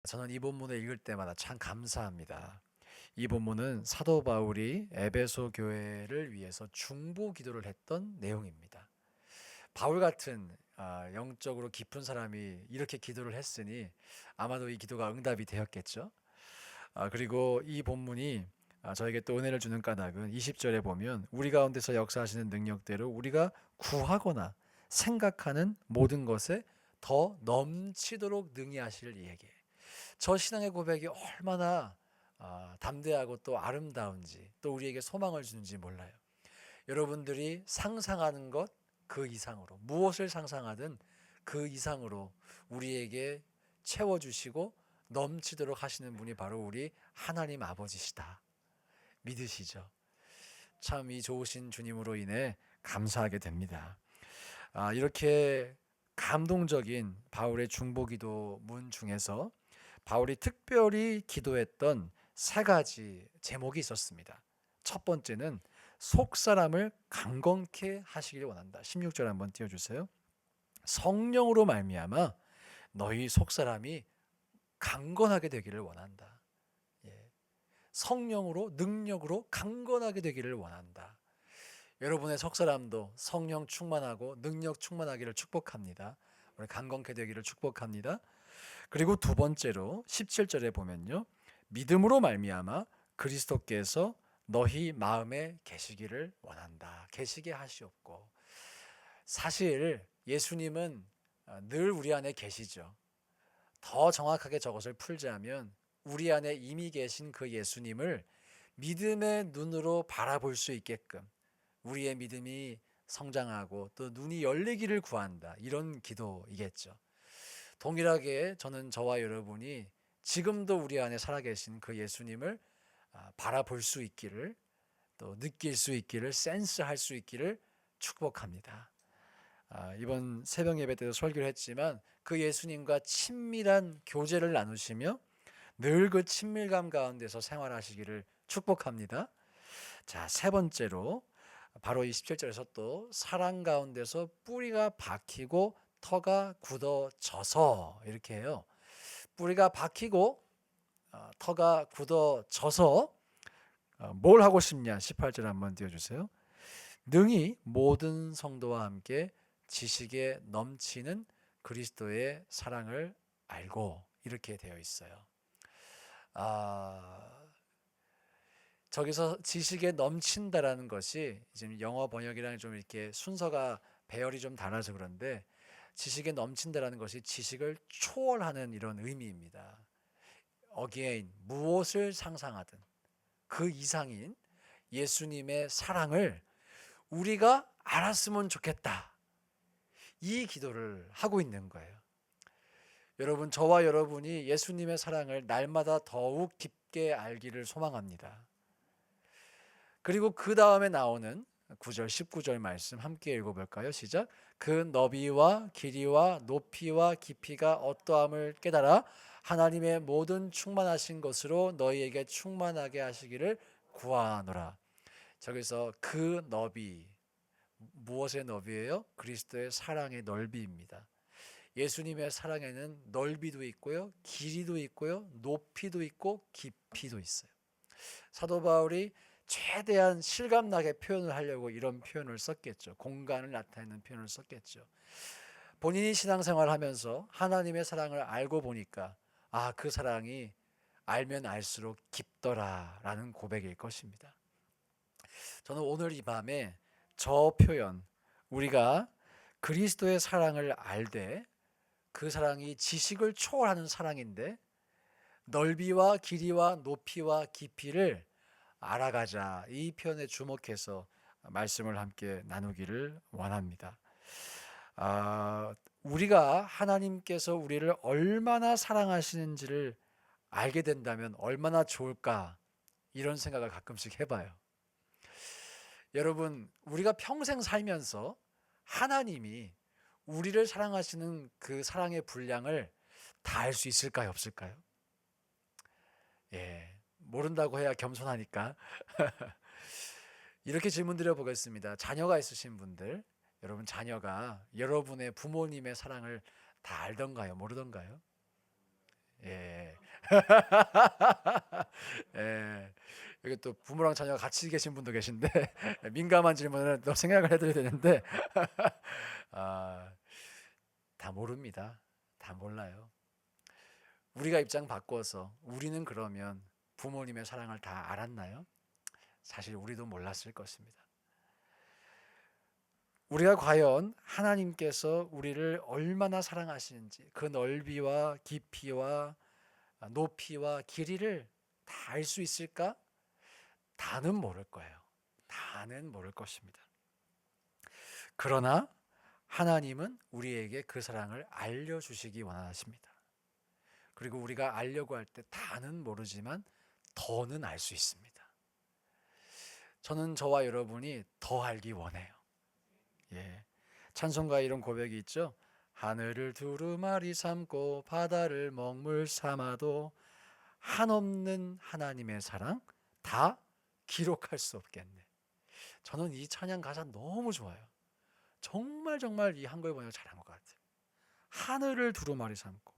저는 이 본문을 읽을 때마다 참 감사합니다. 이 본문은 사도 바울이 에베소 교회를 위해서 중보 기도를 했던 내용입니다. 바울 같은 영적으로 깊은 사람이 이렇게 기도를 했으니 아마도 이 기도가 응답이 되었겠죠. 그리고 이 본문이 저에게 또 은혜를 주는 까닭은 20절에 보면 우리 가운데서 역사하시는 능력대로 우리가 구하거나 생각하는 모든 것에 더 넘치도록 능히 하실 이에게. 저 신앙의 고백이 얼마나 담대하고 또 아름다운지, 또 우리에게 소망을 주는지 몰라요. 여러분들이 상상하는 것 그 이상으로, 무엇을 상상하든 그 이상으로 우리에게 채워주시고 넘치도록 하시는 분이 바로 우리 하나님 아버지시다. 믿으시죠? 참 이 좋으신 주님으로 인해 감사하게 됩니다. 이렇게 감동적인 바울의 중보기도문 중에서 바울이 특별히 기도했던 세 가지 제목이 있었습니다. 첫 번째는 속 사람을 강건케 하시길 원한다. 16절 한번 띄워주세요. 성령으로 말미암아 너희 속 사람이 강건하게 되기를 원한다. 예. 성령으로, 능력으로 강건하게 되기를 원한다. 여러분의 속 사람도 성령 충만하고 능력 충만하기를 축복합니다. 우리 강건케 되기를 축복합니다. 그리고 두 번째로 17절에 보면요, 믿음으로 말미암아 그리스도께서 너희 마음에 계시기를 원한다. 계시게 하시옵고. 사실 예수님은 늘 우리 안에 계시죠. 더 정확하게 저것을 풀자면 우리 안에 이미 계신 그 예수님을 믿음의 눈으로 바라볼 수 있게끔 우리의 믿음이 성장하고 또 눈이 열리기를 구한다. 이런 기도이겠죠. 동일하게 저는 저와 여러분이 지금도 우리 안에 살아계신 그 예수님을 바라볼 수 있기를, 또 느낄 수 있기를, 센스할 수 있기를 축복합니다. 이번 새벽 예배 때도 설교를 했지만 그 예수님과 친밀한 교제를 나누시며 늘 그 친밀감 가운데서 생활하시기를 축복합니다. 자, 세 번째로 바로 이 17절에서 또 사랑 가운데서 뿌리가 박히고 터가 굳어져서, 이렇게 해요. 뿌리가 박히고 터가 굳어져서 뭘 하고 싶냐? 18절 한번 띄워주세요. 능히 모든 성도와 함께 지식에 넘치는 그리스도의 사랑을 알고, 이렇게 되어 있어요. 저기서 지식에 넘친다라는 것이 지금 영어 번역이랑 좀 이렇게 순서가 배열이 좀 달라서 그런데, 지식에 넘친다라는 것이 지식을 초월하는 이런 의미입니다. Again, 무엇을 상상하든 그 이상인 예수님의 사랑을 우리가 알았으면 좋겠다. 이 기도를 하고 있는 거예요. 여러분, 저와 여러분이 예수님의 사랑을 날마다 더욱 깊게 알기를 소망합니다. 그리고 그 다음에 나오는 9절, 19절 말씀 함께 읽어볼까요? 시작. 그 너비와 길이와 높이와 깊이가 어떠함을 깨달아 하나님의 모든 충만하신 것으로 너희에게 충만하게 하시기를 구하노라. 저기서 그 너비, 무엇의 너비예요? 그리스도의 사랑의 넓이입니다. 예수님의 사랑에는 넓이도 있고요, 길이도 있고요, 높이도 있고 깊이도 있어요. 사도 바울이 최대한 실감나게 표현을 하려고 이런 표현을 썼겠죠. 공간을 나타내는 표현을 썼겠죠. 본인이 신앙생활을 하면서 하나님의 사랑을 알고 보니까 그 사랑이 알면 알수록 깊더라라는 고백일 것입니다. 저는 오늘 이 밤에 저 표현, 우리가 그리스도의 사랑을 알되 그 사랑이 지식을 초월하는 사랑인데 넓이와 길이와 높이와 깊이를 알아가자, 이 표현에 주목해서 말씀을 함께 나누기를 원합니다. 우리가 하나님께서 우리를 얼마나 사랑하시는지를 알게 된다면 얼마나 좋을까, 이런 생각을 가끔씩 해봐요. 여러분, 우리가 평생 살면서 하나님이 우리를 사랑하시는 그 사랑의 분량을 다 알 수 있을까요, 없을까요? 모른다고 해야 겸손하니까 이렇게 질문 드려보겠습니다. 자녀가 있으신 분들, 여러분 자녀가 여러분의 부모님의 사랑을 다 알던가요? 모르던가요? 예. 예. 여기 또 부모랑 자녀가 같이 계신 분도 계신데 민감한 질문을 또 생각을 해드려야 되는데 아, 다 모릅니다. 다 몰라요. 우리가 입장 바꿔서 우리는 그러면 부모님의 사랑을 다 알았나요? 사실 우리도 몰랐을 것입니다. 우리가 과연 하나님께서 우리를 얼마나 사랑하시는지 그 넓이와 깊이와 높이와 길이를 다 알 수 있을까? 다는 모를 거예요. 다는 모를 것입니다. 그러나 하나님은 우리에게 그 사랑을 알려주시기 원하십니다. 그리고 우리가 알려고 할 때 다는 모르지만 더는 알 수 있습니다. 저는 저와 여러분이 더 알기 원해요. 예. 찬송가에 이런 고백이 있죠. 하늘을 두루마리 삼고 바다를 먹물 삼아도 한없는 하나님의 사랑 다 기록할 수 없겠네. 저는 이 찬양 가사 너무 좋아요. 정말 정말 이 한글 번역 잘한 것 같아요. 하늘을 두루마리 삼고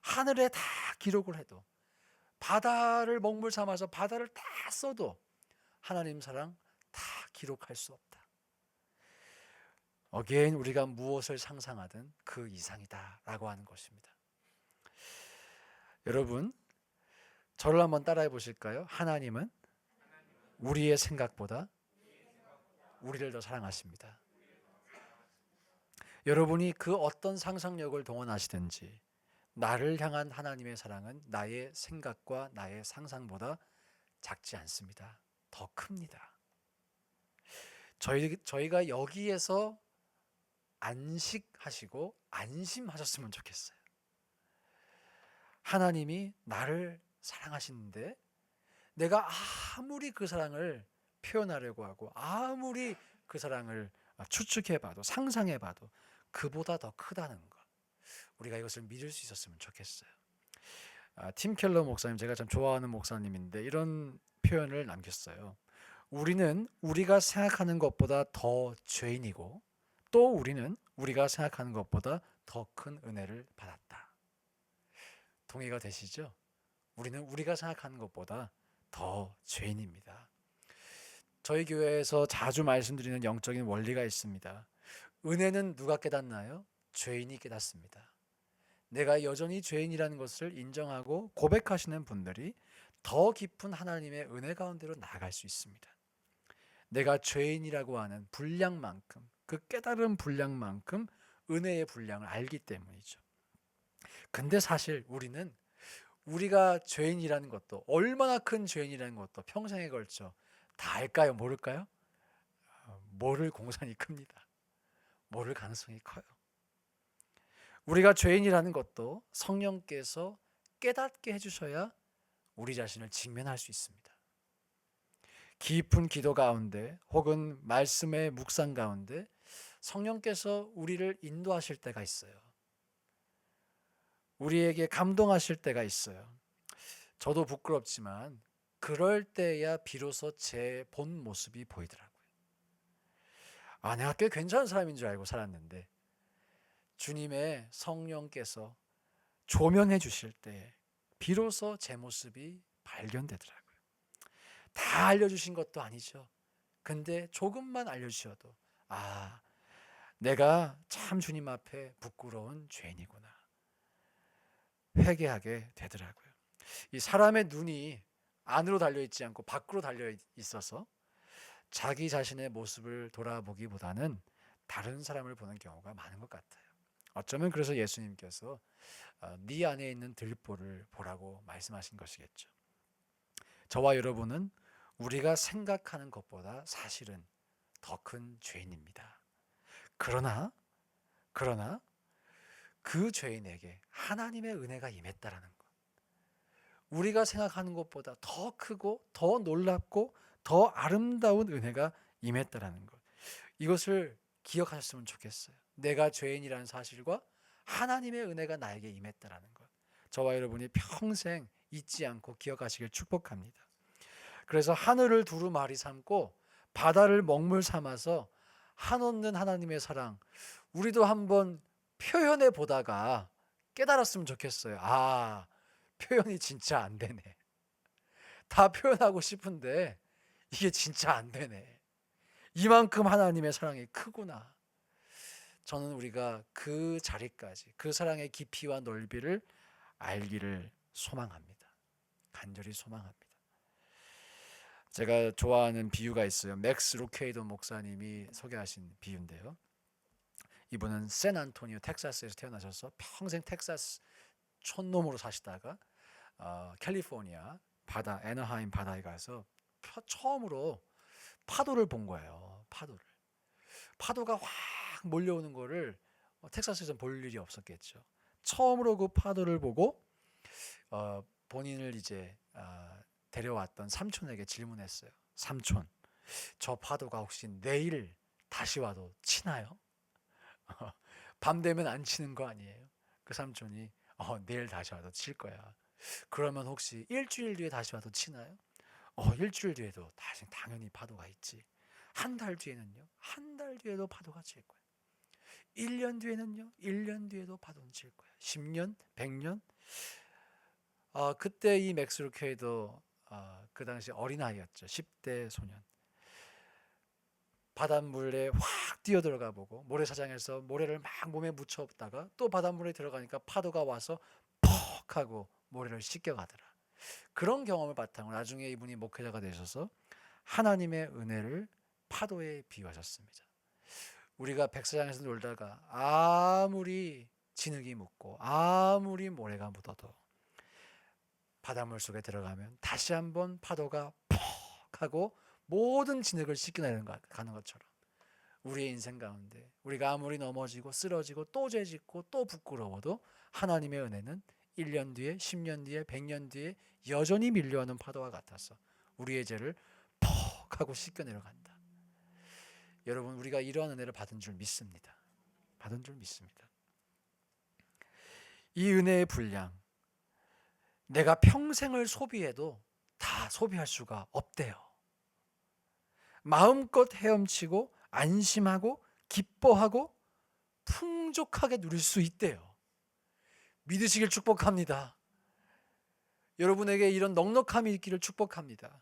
하늘에 다 기록을 해도 바다를 먹물 삼아서 바다를 다 써도 하나님 사랑 다 기록할 수 없다. 어게인 우리가 무엇을 상상하든 그 이상이다라고 하는 것입니다. 여러분 저를 한번 따라해 보실까요? 하나님은 우리의 생각보다 우리를 더 사랑하십니다. 여러분이 그 어떤 상상력을 동원하시든지 나를 향한 하나님의 사랑은 나의 생각과 나의 상상보다 작지 않습니다. 더 큽니다. 저희가 여기에서 안식하시고 안심하셨으면 좋겠어요. 하나님이 나를 사랑하시는데 내가 아무리 그 사랑을 표현하려고 하고 아무리 그 사랑을 추측해봐도 상상해봐도 그보다 더 크다는 것, 우리가 이것을 믿을 수 있었으면 좋겠어요. 팀 켈러 목사님, 제가 참 좋아하는 목사님인데 이런 표현을 남겼어요. 우리는 우리가 생각하는 것보다 더 죄인이고 또 우리는 우리가 생각하는 것보다 더 큰 은혜를 받았다. 동의가 되시죠? 우리는 우리가 생각하는 것보다 더 죄인입니다. 저희 교회에서 자주 말씀드리는 영적인 원리가 있습니다. 은혜는 누가 깨닫나요? 죄인이 깨닫습니다. 내가 여전히 죄인이라는 것을 인정하고 고백하시는 분들이 더 깊은 하나님의 은혜 가운데로 나아갈 수 있습니다. 내가 죄인이라고 하는 분량만큼, 그 깨달은 분량만큼 은혜의 분량을 알기 때문이죠. 근데 사실 우리는 우리가 죄인이라는 것도, 얼마나 큰 죄인이라는 것도 평생에 걸쳐 다 알까요? 모를까요? 모를 공산이 큽니다. 모를 가능성이 커요. 우리가 죄인이라는 것도 성령께서 깨닫게 해주셔야 우리 자신을 직면할 수 있습니다. 깊은 기도 가운데 혹은 말씀의 묵상 가운데 성령께서 우리를 인도하실 때가 있어요. 우리에게 감동하실 때가 있어요. 저도 부끄럽지만 그럴 때야 비로소 제 본 모습이 보이더라고요. 내가 꽤 괜찮은 사람인 줄 알고 살았는데 주님의 성령께서 조명해 주실 때 비로소 제 모습이 발견되더라고요. 다 알려주신 것도 아니죠. 근데 조금만 알려주셔도 내가 참 주님 앞에 부끄러운 죄인이구나 회개하게 되더라고요. 이 사람의 눈이 안으로 달려있지 않고 밖으로 달려있어서 자기 자신의 모습을 돌아보기보다는 다른 사람을 보는 경우가 많은 것 같아요. 어쩌면 그래서 예수님께서 네 안에 있는 들보를 보라고 말씀하신 것이겠죠. 저와 여러분은 우리가 생각하는 것보다 사실은 더 큰 죄인입니다. 그러나 그 죄인에게 하나님의 은혜가 임했다라는 것, 우리가 생각하는 것보다 더 크고 더 놀랍고 더 아름다운 은혜가 임했다라는 것, 이것을 기억하셨으면 좋겠어요. 내가 죄인이라는 사실과 하나님의 은혜가 나에게 임했다라는 것, 저와 여러분이 평생 잊지 않고 기억하시길 축복합니다. 그래서 하늘을 두루마리 삼고 바다를 먹물 삼아서 한없는 하나님의 사랑, 우리도 한번 표현해 보다가 깨달았으면 좋겠어요. 아, 표현이 진짜 안 되네. 다 표현하고 싶은데 이게 진짜 안 되네. 이만큼 하나님의 사랑이 크구나. 저는 우리가 그 자리까지, 그 사랑의 깊이와 넓이를 알기를 소망합니다. 간절히 소망합니다. 제가 좋아하는 비유가 있어요. 맥스 루케이도 목사님이 소개하신 비유인데요. 이분은 샌안토니오 텍사스에서 태어나셔서 평생 텍사스 촌놈으로 사시다가 캘리포니아 바다, 애너하임 바다에 가서 처음으로 파도를 본 거예요. 파도가 확 몰려오는 거를 텍사스에서는 볼 일이 없었겠죠. 처음으로 그 파도를 보고 본인을 이제 데려왔던 삼촌에게 질문했어요. 삼촌, 저 파도가 혹시 내일 다시 와도 치나요? 밤 되면 안 치는 거 아니에요? 그 삼촌이 내일 다시 와도 칠 거야. 그러면 혹시 일주일 뒤에 다시 와도 치나요? 일주일 뒤에도 다시 당연히 파도가 있지. 한 달 뒤에는요? 한 달 뒤에도 파도가 칠 거야. 1년 뒤에는요? 1년 뒤에도 파도는 칠 거야. 10년? 100년? 그때 이 맥스 루케이도 그 당시 어린아이였죠. 10대 소년. 바닷물에 확 뛰어들어가 보고 모래사장에서 모래를 막 몸에 묻혀다가 또 바닷물에 들어가니까 파도가 와서 퍽 하고 모래를 씻겨가더라. 그런 경험을 바탕으로 나중에 이분이 목회자가 되셔서 하나님의 은혜를 파도에 비유하셨습니다. 우리가 백사장에서 놀다가 아무리 진흙이 묻고 아무리 모래가 묻어도 바닷물 속에 들어가면 다시 한번 파도가 퍽 하고 모든 진흙을 씻겨내는 가는 것처럼 우리의 인생 가운데 우리가 아무리 넘어지고 쓰러지고 또 죄짓고 또 부끄러워도 하나님의 은혜는 1년 뒤에 10년 뒤에 100년 뒤에 여전히 밀려오는 파도와 같아서 우리의 죄를 퍽 하고 씻겨내려간다. 여러분, 우리가 이러한 은혜를 받은 줄 믿습니다. 받은 줄 믿습니다. 이 은혜의 분량, 내가 평생을 소비해도 다 소비할 수가 없대요. 마음껏 헤엄치고 안심하고 기뻐하고 풍족하게 누릴 수 있대요. 믿으시길 축복합니다. 여러분에게 이런 넉넉함이 있기를 축복합니다.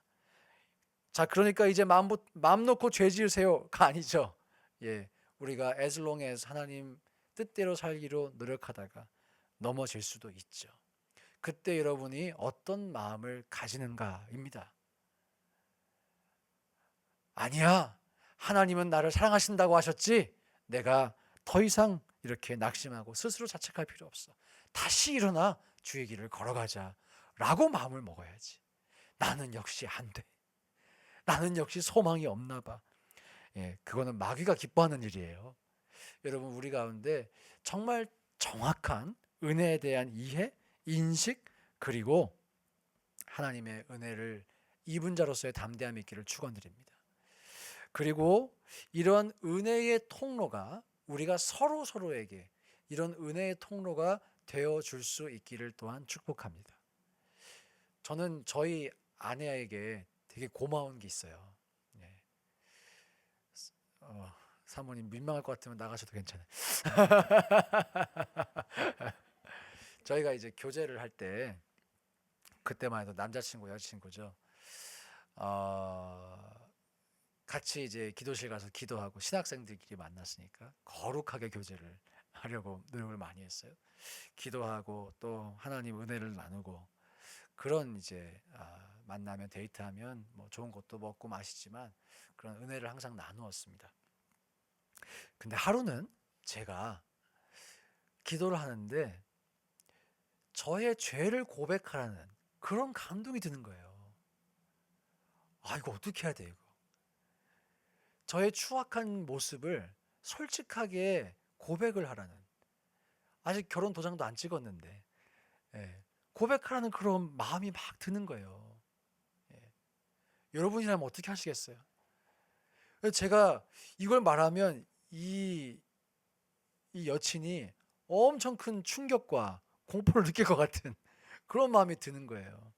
자, 그러니까 이제 마음 놓고 죄 지으세요가 아니죠. 예, 우리가 as long as 하나님 뜻대로 살기로 노력하다가 넘어질 수도 있죠. 그때 여러분이 어떤 마음을 가지는가입니다. 아니야, 하나님은 나를 사랑하신다고 하셨지, 내가 더 이상 이렇게 낙심하고 스스로 자책할 필요 없어. 다시 일어나 주의 길을 걸어가자 라고 마음을 먹어야지. 나는 역시 안 돼. 나는 역시 소망이 없나 봐. 예, 그거는 마귀가 기뻐하는 일이에요. 여러분, 우리 가운데 정말 정확한 은혜에 대한 이해, 인식, 그리고 하나님의 은혜를 입은 자로서의 담대함이 있기를 축원드립니다. 그리고 이런 은혜의 통로가 우리가 서로에게 이런 은혜의 통로가 되어 줄 수 있기를 또한 축복합니다. 저는 저희 아내에게 되게 고마운 게 있어요. 예. 사모님 민망할 것 같으면 나가셔도 괜찮아요. 저희가 이제 교제를 할 때 그때만 해도 남자친구 여자친구죠. 같이 이제 기도실 가서 기도하고 신학생들끼리 만났으니까 거룩하게 교제를 하려고 노력을 많이 했어요. 기도하고 또 하나님 은혜를 나누고 그런 이제 만나면 데이트하면 뭐 좋은 것도 먹고 마시지만 그런 은혜를 항상 나누었습니다. 근데 하루는 제가 기도를 하는데 저의 죄를 고백하라는 그런 감동이 드는 거예요. 이거 어떻게 해야 돼 이거. 저의 추악한 모습을 솔직하게 고백을 하라는, 아직 결혼 도장도 안 찍었는데 고백하라는 그런 마음이 막 드는 거예요. 여러분이라면 어떻게 하시겠어요? 제가 이걸 말하면 이 여친이 엄청 큰 충격과 공포를 느낄 것 같은 그런 마음이 드는 거예요.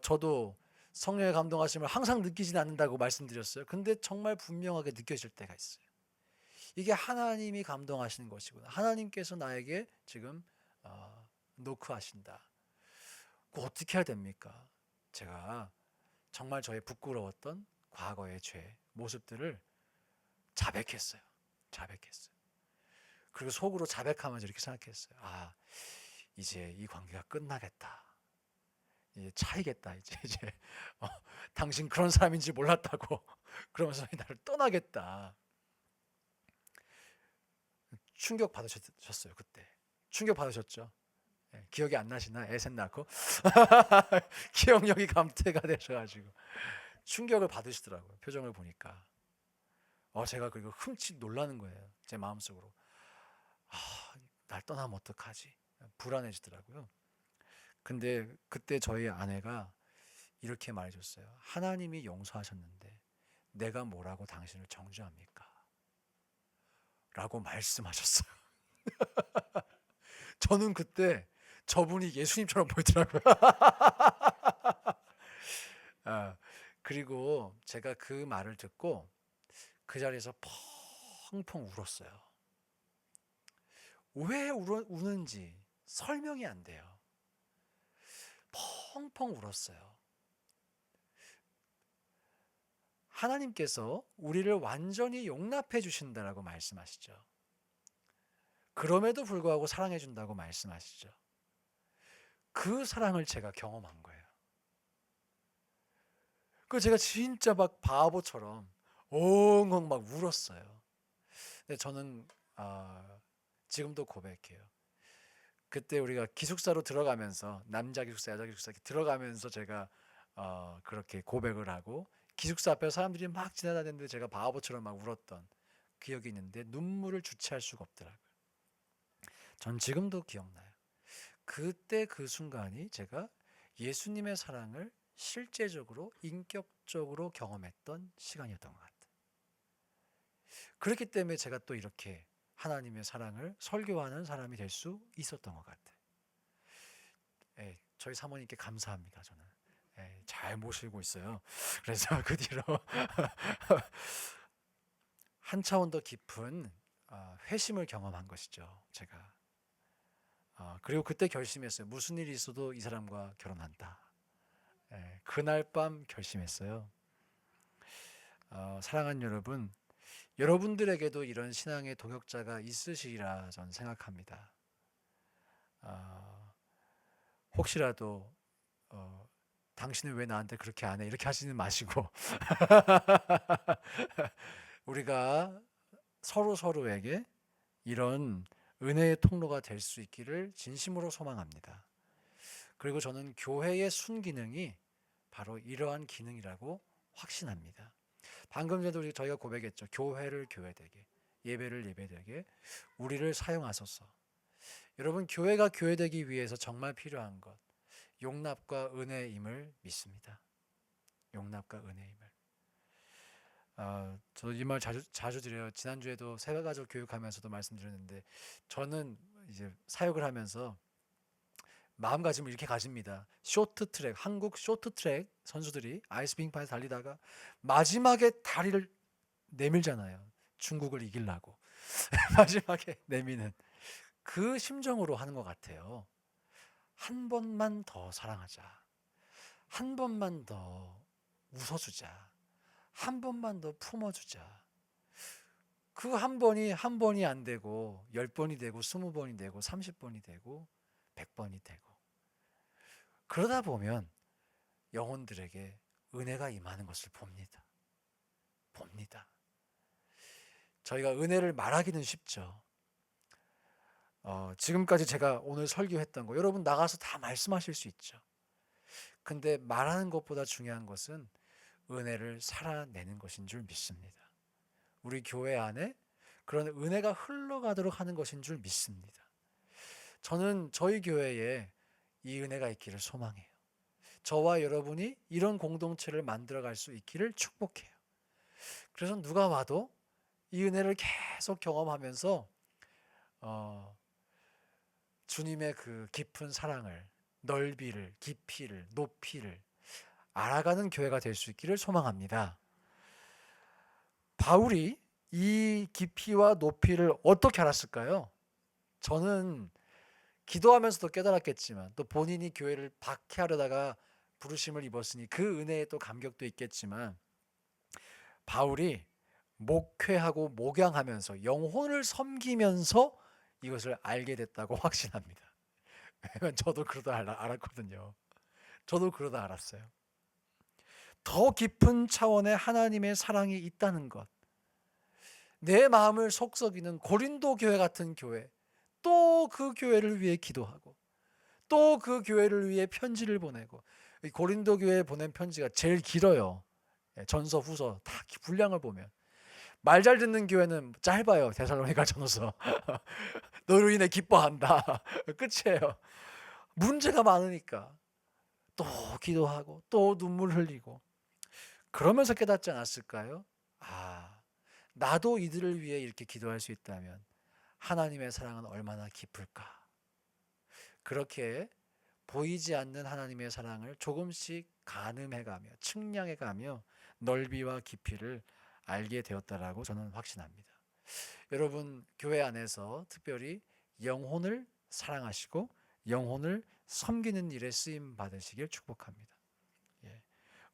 저도 성령의 감동하심을 항상 느끼지는 않는다고 말씀드렸어요. 근데 정말 분명하게 느껴질 때가 있어요. 이게 하나님이 감동하시는 것이구나. 하나님께서 나에게 지금 노크하신다. 그거 어떻게 해야 됩니까? 제가 정말 저의 부끄러웠던 과거의 죄 모습들을 자백했어요. 자백했어요. 그리고 속으로 자백하면서 이렇게 생각했어요. 아, 이제 이 관계가 끝나겠다. 이제 차이겠다. 이제 당신 그런 사람인지 몰랐다고 그러면서 나를 떠나겠다. 충격 받으셨어요. 그때 충격 받으셨죠? 예, 기억이 안 나시나? 애셋 낳고 기억력이 감퇴가 되셔가지고 충격을 받으시더라고요. 표정을 보니까 제가 그리고 흠칫 놀라는 거예요. 제 마음속으로 날 떠나면 어떡하지? 불안해지더라고요. 근데 그때 저희 아내가 이렇게 말해줬어요. 하나님이 용서하셨는데 내가 뭐라고 당신을 정죄합니까? 라고 말씀하셨어요. 저는 그때 저분이 예수님처럼 보이더라고요. 그리고 제가 그 말을 듣고 그 자리에서 펑펑 울었어요. 왜 우는지 설명이 안 돼요. 펑펑 울었어요. 하나님께서 우리를 완전히 용납해 주신다라고 말씀하시죠. 그럼에도 불구하고 사랑해 준다고 말씀하시죠. 그 사랑을 제가 경험한 거예요. 그 제가 진짜 막 바보처럼 엉엉 막 울었어요. 근데 저는 지금도 고백해요. 그때 우리가 기숙사로 들어가면서 남자 기숙사, 여자 기숙사 들어가면서 제가 그렇게 고백을 하고 기숙사 앞에 사람들이 막 지나다니는데 제가 바보처럼 막 울었던 기억이 있는데 눈물을 주체할 수가 없더라고요. 전 지금도 기억나요. 그때 그 순간이 제가 예수님의 사랑을 실제적으로 인격적으로 경험했던 시간이었던 것 같아요. 그렇기 때문에 제가 또 이렇게 하나님의 사랑을 설교하는 사람이 될 수 있었던 것 같아요. 저희 사모님께 감사합니다. 저는 잘 모시고 있어요. 그래서 그 뒤로 한 차원 더 깊은 회심을 경험한 것이죠. 제가 그리고 그때 결심했어요. 무슨 일이 있어도 이 사람과 결혼한다. 그날 밤 결심했어요. 사랑하는 여러분, 여러분들에게도 이런 신앙의 동역자가 있으시리라 저는 생각합니다. 혹시라도 당신은 왜 나한테 그렇게 안 해? 이렇게 하시는 마시고 우리가 서로에게 이런 은혜의 통로가 될 수 있기를 진심으로 소망합니다. 그리고 저는 교회의 순기능이 바로 이러한 기능이라고 확신합니다. 방금 전에도 저희가 고백했죠. 교회를 교회되게, 예배를 예배되게 우리를 사용하소서. 여러분, 교회가 교회되기 위해서 정말 필요한 것, 용납과 은혜임을 믿습니다. 용납과 은혜임을. 저 이 말 자주 드려요. 지난주에도 새가족 교육하면서도 말씀드렸는데 저는 이제 사역을 하면서 마음가짐을 이렇게 가집니다. 쇼트트랙, 한국 쇼트트랙 선수들이 아이스빙판에서 달리다가 마지막에 다리를 내밀잖아요. 중국을 이기려고 마지막에 내미는 그 심정으로 하는 것 같아요. 한 번만 더 사랑하자. 한 번만 더 웃어주자. 한 번만 더 품어주자. 그 한 번이 안 되고 10번이 되고 20번이 되고 30번이 되고 100번이 되고 그러다 보면 영혼들에게 은혜가 임하는 것을 봅니다. 저희가 은혜를 말하기는 쉽죠. 지금까지 제가 오늘 설교했던 거 여러분 나가서 다 말씀하실 수 있죠. 근데 말하는 것보다 중요한 것은 은혜를 살아내는 것인 줄 믿습니다. 우리 교회 안에 그런 은혜가 흘러가도록 하는 것인 줄 믿습니다. 저는 저희 교회에 이 은혜가 있기를 소망해요. 저와 여러분이 이런 공동체를 만들어갈 수 있기를 축복해요. 그래서 누가 와도 이 은혜를 계속 경험하면서 주님의 그 깊은 사랑을, 넓이를, 깊이를, 높이를 알아가는 교회가 될 수 있기를 소망합니다. 바울이 이 깊이와 높이를 어떻게 알았을까요? 저는 기도하면서도 깨달았겠지만, 또 본인이 교회를 박해하려다가 부르심을 입었으니 그 은혜에 또 감격도 있겠지만, 바울이 목회하고 목양하면서 영혼을 섬기면서 이것을 알게 됐다고 확신합니다. 저도 그러다 알았거든요. 저도 그러다 알았어요. 더 깊은 차원의 하나님의 사랑이 있다는 것, 내 마음을 속썩이는 고린도 교회 같은 교회, 또 그 교회를 위해 기도하고, 또 그 교회를 위해 편지를 보내고, 고린도 교회에 보낸 편지가 제일 길어요. 전서 후서 다 분량을 보면 말 잘 듣는 교회는 짧아요. 데살로니가 전서 너로 인해 기뻐한다 끝이에요. 문제가 많으니까 또 기도하고 또 눈물 흘리고, 그러면서 깨닫지 않았을까요? 나도 이들을 위해 이렇게 기도할 수 있다면 하나님의 사랑은 얼마나 깊을까. 그렇게 보이지 않는 하나님의 사랑을 조금씩 가늠해가며 측량해가며 넓이와 깊이를 알게 되었다라고 저는 확신합니다. 여러분, 교회 안에서 특별히 영혼을 사랑하시고 영혼을 섬기는 일에 쓰임 받으시길 축복합니다.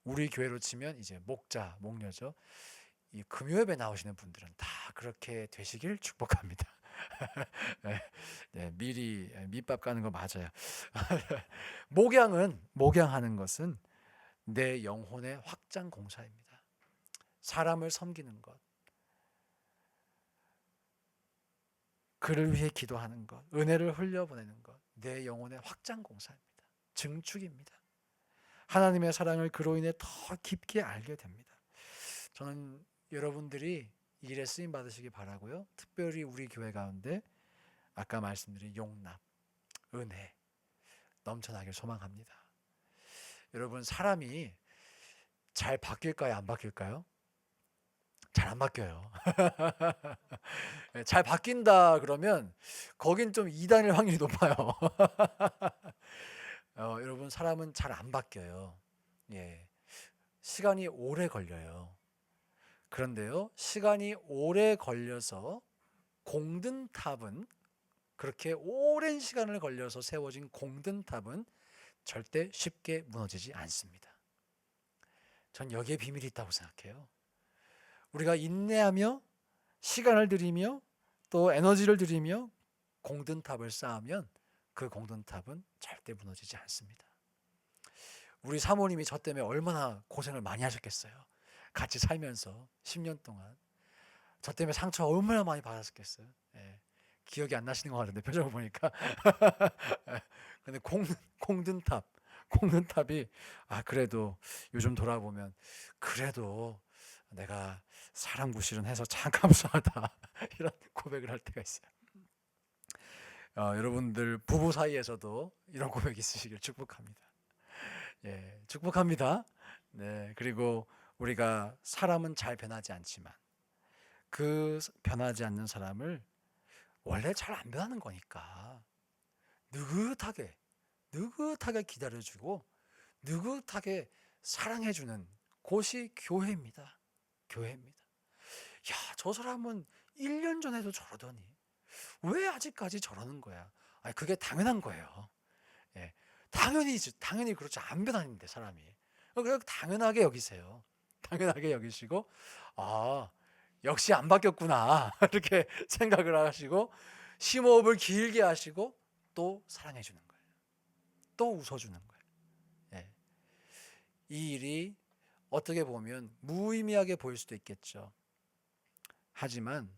우리 교회로 치면 이제 목자, 목녀죠. 이 금요예배 나오시는 분들은 다 그렇게 되시길 축복합니다. 미리 밑밥 가는 거 맞아요. 목양하는 것은 내 영혼의 확장 공사입니다. 사람을 섬기는 것, 그를 위해 기도하는 것, 은혜를 흘려보내는 것, 내 영혼의 확장 공사입니다. 증축입니다. 하나님의 사랑을 그로 인해 더 깊게 알게 됩니다. 저는 여러분들이 이 일에 쓰임 받으시기 바라고요. 특별히 우리 교회 가운데 아까 말씀드린 용납, 은혜 넘쳐나길 소망합니다. 여러분, 사람이 잘 바뀔까요? 안 바뀔까요? 잘 안 바뀌어요. 잘 바뀐다 그러면 거긴 좀 이단일 확률이 높아요. 여러분, 사람은 잘 안 바뀌어요. 시간이 오래 걸려요. 그런데요, 시간이 오래 걸려서 공든 탑은, 그렇게 오랜 시간을 걸려서 세워진 공든 탑은 절대 쉽게 무너지지 않습니다. 전 여기에 비밀이 있다고 생각해요. 우리가 인내하며 시간을 들이며 또 에너지를 들이며 공든 탑을 쌓으면 그 공든 탑은 절대 무너지지 않습니다. 우리 사모님이 저 때문에 얼마나 고생을 많이 하셨겠어요. 같이 살면서 10년 동안 저 때문에 상처 얼마나 많이 받았겠어요. 기억이 안 나시는 것 같은데 표정을 보니까. 근데 공든 탑이 그래도 요즘 돌아보면 그래도 내가 사람 구실은 해서 참 감사하다 이런 고백을 할 때가 있어요. 여러분들 부부 사이에서도 이런 고백이 있으시길 축복합니다. 축복합니다. 네, 그리고 우리가 사람은 잘 변하지 않지만 그 변하지 않는 사람을 원래 잘 안 변하는 거니까 느긋하게 기다려주고 느긋하게 사랑해주는 곳이 교회입니다. 야, 저 사람은 1년 전에도 저러더니 왜 아직까지 저러는 거야? 그게 당연한 거예요. 당연히 그렇죠. 안 변하는데 사람이. 그냥 당연하게 여기세요. 당연하게 여기시고 역시 안 바뀌었구나 이렇게 생각을 하시고 심호흡을 길게 하시고 또 사랑해 주는 거예요. 또 웃어주는 거예요. 이 일이 어떻게 보면 무의미하게 보일 수도 있겠죠. 하지만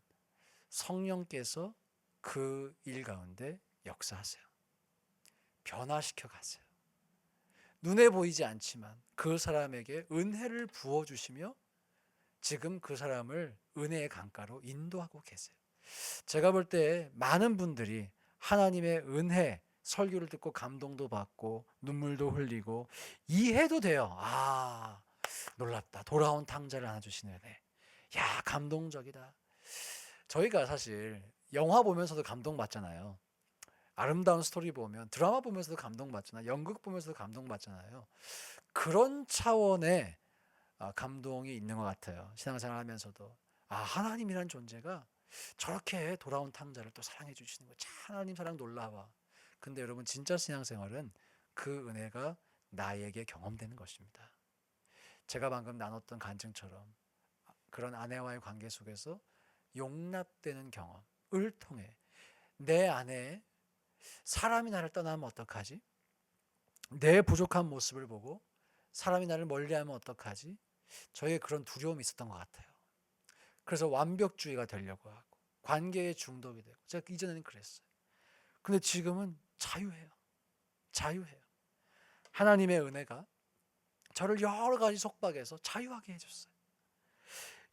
성령께서 그 일 가운데 역사하세요. 변화시켜 가세요. 눈에 보이지 않지만 그 사람에게 은혜를 부어주시며 지금 그 사람을 은혜의 강가로 인도하고 계세요. 제가 볼 때 많은 분들이 하나님의 은혜 설교를 듣고 감동도 받고 눈물도 흘리고 이해도 돼요. 놀랍다. 돌아온 탕자를 하나 주시는 은혜. 야, 감동적이다. 저희가 사실 영화 보면서도 감동받잖아요. 아름다운 스토리 보면 드라마 보면서도 감동받잖아요. 연극 보면서도 감동받잖아요. 그런 차원의 감동이 있는 것 같아요. 신앙생활 하면서도 하나님이란 존재가 저렇게 돌아온 탕자를 또 사랑해 주시는 거, 참 하나님 사랑 놀라워. 근데 여러분, 진짜 신앙생활은 그 은혜가 나에게 경험되는 것입니다. 제가 방금 나눴던 간증처럼 그런 아내와의 관계 속에서 용납되는 경험을 통해 내 안에 사람이 나를 떠나면 어떡하지? 내 부족한 모습을 보고 사람이 나를 멀리하면 어떡하지? 저에게 그런 두려움이 있었던 것 같아요. 그래서 완벽주의가 되려고 하고 관계에 중독이 되고, 제가 이전에는 그랬어요. 근데 지금은 자유해요. 자유해요. 하나님의 은혜가 저를 여러 가지 속박에서 자유하게 해줬어요.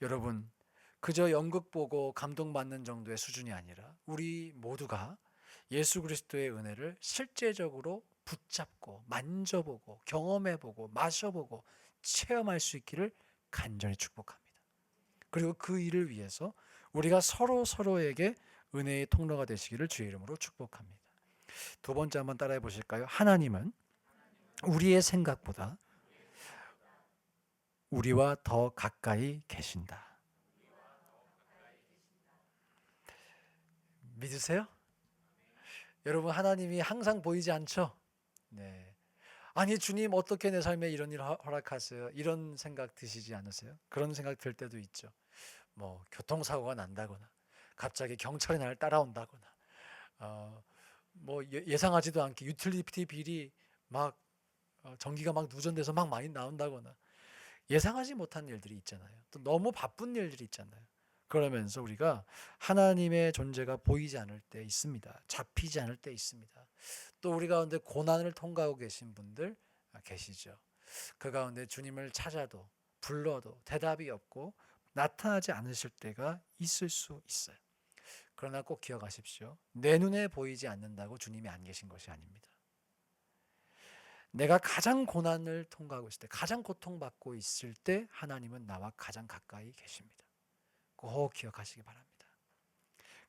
여러분, 그저 연극 보고 감동받는 정도의 수준이 아니라 우리 모두가 예수 그리스도의 은혜를 실제적으로 붙잡고 만져보고 경험해보고 마셔보고 체험할 수 있기를 간절히 축복합니다. 그리고 그 일을 위해서 우리가 서로에게 은혜의 통로가 되시기를 주의 이름으로 축복합니다. 두 번째 한번 따라해 보실까요? 하나님은 우리의 생각보다 우리와 더 가까이 계신다. 믿으세요? 여러분, 하나님이 항상 보이지 않죠? 네. 아니, 주님 어떻게 내 삶에 이런 일 허락하세요? 이런 생각 드시지 않으세요? 그런 생각 들 때도 있죠. 뭐 교통사고가 난다거나 갑자기 경찰이 나를 따라온다거나 뭐 예상하지도 않게 유틸리티 빌이 막 전기가 막 누전돼서 막 많이 나온다거나 예상하지 못한 일들이 있잖아요. 또 너무 바쁜 일들이 있잖아요. 그러면서 우리가 하나님의 존재가 보이지 않을 때 있습니다. 잡히지 않을 때 있습니다. 또 우리 가운데 고난을 통과하고 계신 분들 계시죠. 그 가운데 주님을 찾아도 불러도 대답이 없고 나타나지 않으실 때가 있을 수 있어요. 그러나 꼭 기억하십시오. 내 눈에 보이지 않는다고 주님이 안 계신 것이 아닙니다. 내가 가장 고난을 통과하고 있을 때, 가장 고통받고 있을 때 하나님은 나와 가장 가까이 계십니다. 꼭 기억하시기 바랍니다.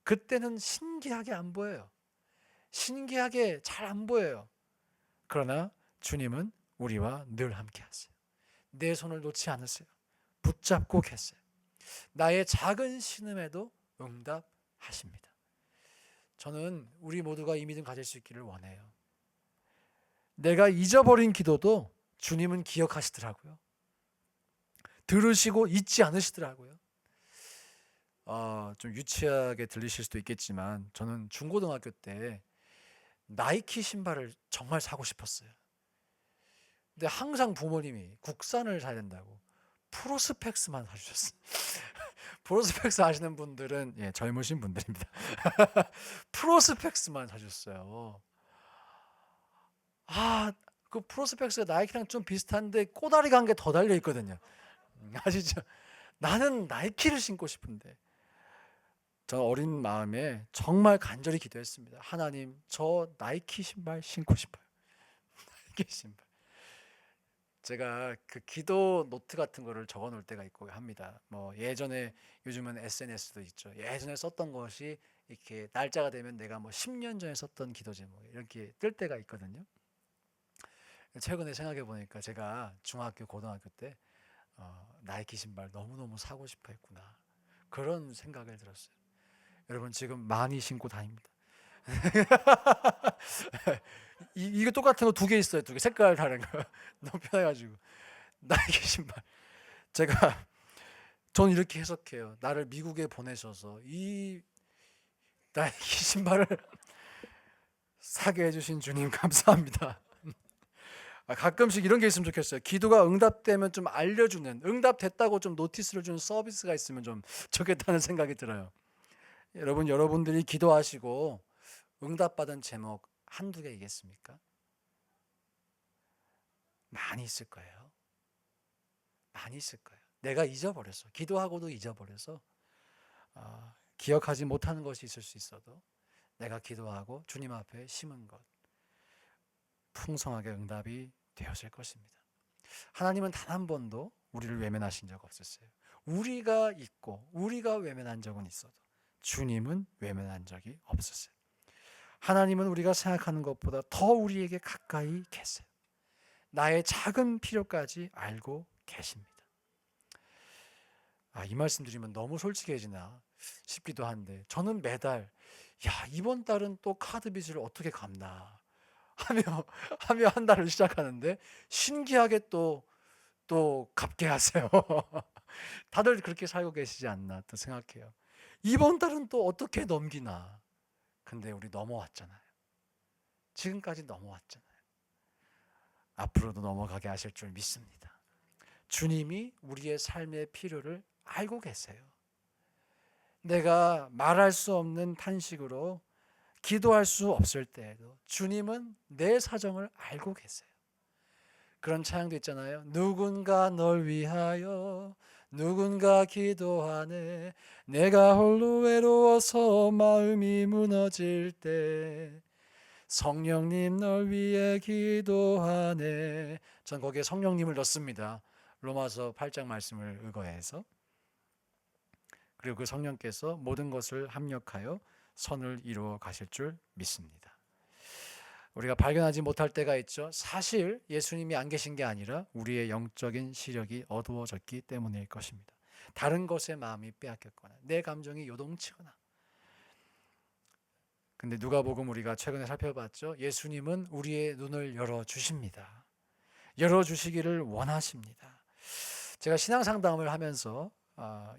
그때는 신기하게 안 보여요. 신기하게 잘 안 보여요. 그러나 주님은 우리와 늘 함께 하세요. 내 손을 놓지 않으세요. 붙잡고 계세요. 나의 작은 신음에도 응답하십니다. 저는 우리 모두가 이 믿음 가질 수 있기를 원해요. 내가 잊어버린 기도도 주님은 기억하시더라고요. 들으시고 잊지 않으시더라고요. 좀 유치하게 들리실 수도 있겠지만 저는 중고등학교 때 나이키 신발을 정말 사고 싶었어요. 근데 항상 부모님이 국산을 사야 된다고 프로스펙스만 사주셨어요. 프로스펙스 아시는 분들은 젊으신 분들입니다. 프로스펙스만 사줬어요. 그 프로스펙스가 나이키랑 좀 비슷한데 꼬다리가 한 개 더 달려 있거든요. 아시죠? 나는 나이키를 신고 싶은데. 저 어린 마음에 정말 간절히 기도했습니다. 하나님, 저 나이키 신발 신고 싶어요. 나이키 신발. 제가 그 기도 노트 같은 거를 적어 놓을 때가 있고 합니다. 뭐 예전에, 요즘은 SNS도 있죠. 예전에 썼던 것이 이렇게 날짜가 되면 내가 뭐 10년 전에 썼던 기도 제목 이렇게 뜰 때가 있거든요. 최근에 생각해 보니까 제가 중학교, 고등학교 때 나이키 신발 너무너무 사고 싶어 했구나. 그런 생각을 들었어요. 여러분, 지금 많이 신고 다닙니다. 이거 똑같은 거 두 개 있어요. 두 개 색깔 다른 거. 너무 편해가지고. 나이키 신발. 제가 전 이렇게 해석해요. 나를 미국에 보내셔서 이 나이키 신발을 사게 해주신 주님 감사합니다. 가끔씩 이런 게 있으면 좋겠어요. 기도가 응답되면 좀 알려주는, 응답됐다고 좀 노티스를 주는 서비스가 있으면 좀 좋겠다는 생각이 들어요. 여러분들이 기도하시고 응답받은 제목 한두 개이겠습니까? 많이 있을 거예요. 많이 있을 거예요. 내가 잊어버렸어. 기도하고도 잊어버려서 기억하지 못하는 것이 있을 수 있어도 내가 기도하고 주님 앞에 심은 것 풍성하게 응답이 되었을 것입니다. 하나님은 단 한 번도 우리를 외면하신 적 없었어요. 우리가 있고 우리가 외면한 적은 있어도 주님은 외면한 적이 없었어요. 하나님은 우리가 생각하는 것보다 더 우리에게 가까이 계세요. 나의 작은 필요까지 알고 계십니다. 이 말씀 드리면 너무 솔직해지나 싶기도 한데, 저는 매달 이번 달은 또 카드 빚을 어떻게 갚나 하며 한 달을 시작하는데, 신기하게 또 갚게 하세요. 다들 그렇게 살고 계시지 않나 또 생각해요. 이번 달은 또 어떻게 넘기나. 근데 우리 넘어왔잖아요. 지금까지 넘어왔잖아요. 앞으로도 넘어가게 하실 줄 믿습니다. 주님이 우리의 삶의 필요를 알고 계세요. 내가 말할 수 없는 탄식으로 기도할 수 없을 때에도 주님은 내 사정을 알고 계세요. 그런 찬양도 있잖아요. 누군가 널 위하여 누군가 기도하네. 내가 홀로 외로워서 마음이 무너질 때 성령님 널 위해 기도하네. 전 거기에 성령님을 넣습니다. 로마서 8장 말씀을 의거해서. 그리고 그 성령께서 모든 것을 합력하여 선을 이루어 가실 줄 믿습니다. 우리가 발견하지 못할 때가 있죠. 사실 예수님이 안 계신 게 아니라 우리의 영적인 시력이 어두워졌기 때문일 것입니다. 다른 것에 마음이 빼앗겼거나 내 감정이 요동치거나. 근데 누가복음 우리가 최근에 살펴봤죠. 예수님은 우리의 눈을 열어주십니다. 열어주시기를 원하십니다. 제가 신앙상담을 하면서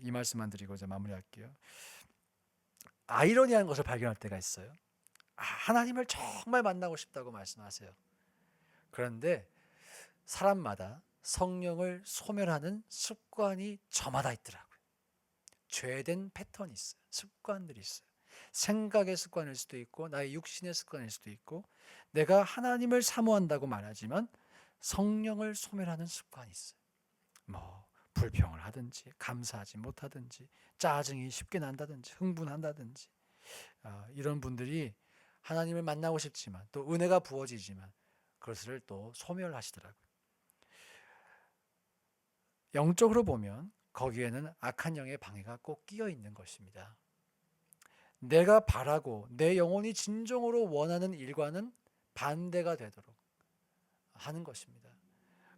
이 말씀만 드리고 이제 마무리할게요. 아이러니한 것을 발견할 때가 있어요. 하나님을 정말 만나고 싶다고 말씀하세요. 그런데 사람마다 성령을 소멸하는 습관이 저마다 있더라고요. 죄된 패턴이 있어요. 습관들이 있어요. 생각의 습관일 수도 있고 나의 육신의 습관일 수도 있고, 내가 하나님을 사모한다고 말하지만 성령을 소멸하는 습관이 있어요. 불평을 하든지 감사하지 못하든지 짜증이 쉽게 난다든지 흥분한다든지, 이런 분들이 하나님을 만나고 싶지만 또 은혜가 부어지지만 그것을 또 소멸하시더라고요. 영적으로 보면 거기에는 악한 영의 방해가 꼭 끼어 있는 것입니다. 내가 바라고 내 영혼이 진정으로 원하는 일과는 반대가 되도록 하는 것입니다.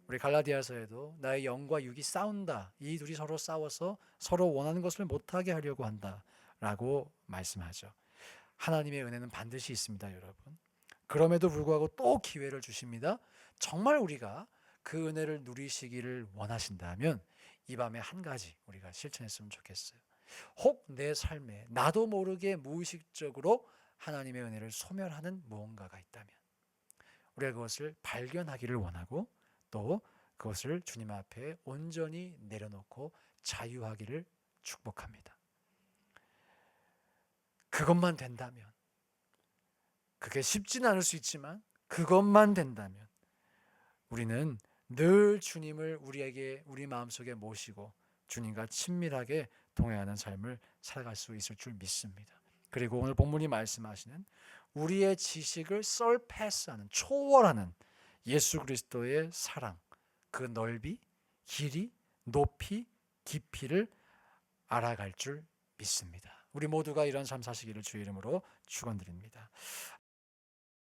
우리 갈라디아서에도 나의 영과 육이 싸운다. 이 둘이 서로 싸워서 서로 원하는 것을 못하게 하려고 한다라고 말씀하죠. 하나님의 은혜는 반드시 있습니다, 여러분. 그럼에도 불구하고 또 기회를 주십니다. 정말 우리가 그 은혜를 누리시기를 원하신다면 이 밤에 한 가지 우리가 실천했으면 좋겠어요. 혹 내 삶에 나도 모르게 무의식적으로 하나님의 은혜를 소멸하는 무언가가 있다면 우리가 그것을 발견하기를 원하고, 또 그것을 주님 앞에 온전히 내려놓고 자유하기를 축복합니다. 그것만 된다면, 그게 쉽지는 않을 수 있지만 그것만 된다면 우리는 늘 주님을 우리 마음속에 모시고 주님과 친밀하게 동행하는 삶을 살아갈 수 있을 줄 믿습니다. 그리고 오늘 본문이 말씀하시는 우리의 지식을 surpass하는, 초월하는 예수 그리스도의 사랑, 그 넓이, 길이, 높이, 깊이를 알아갈 줄 믿습니다. 우리 모두가 이런 삶 사시기를 주의 이름으로 축원드립니다.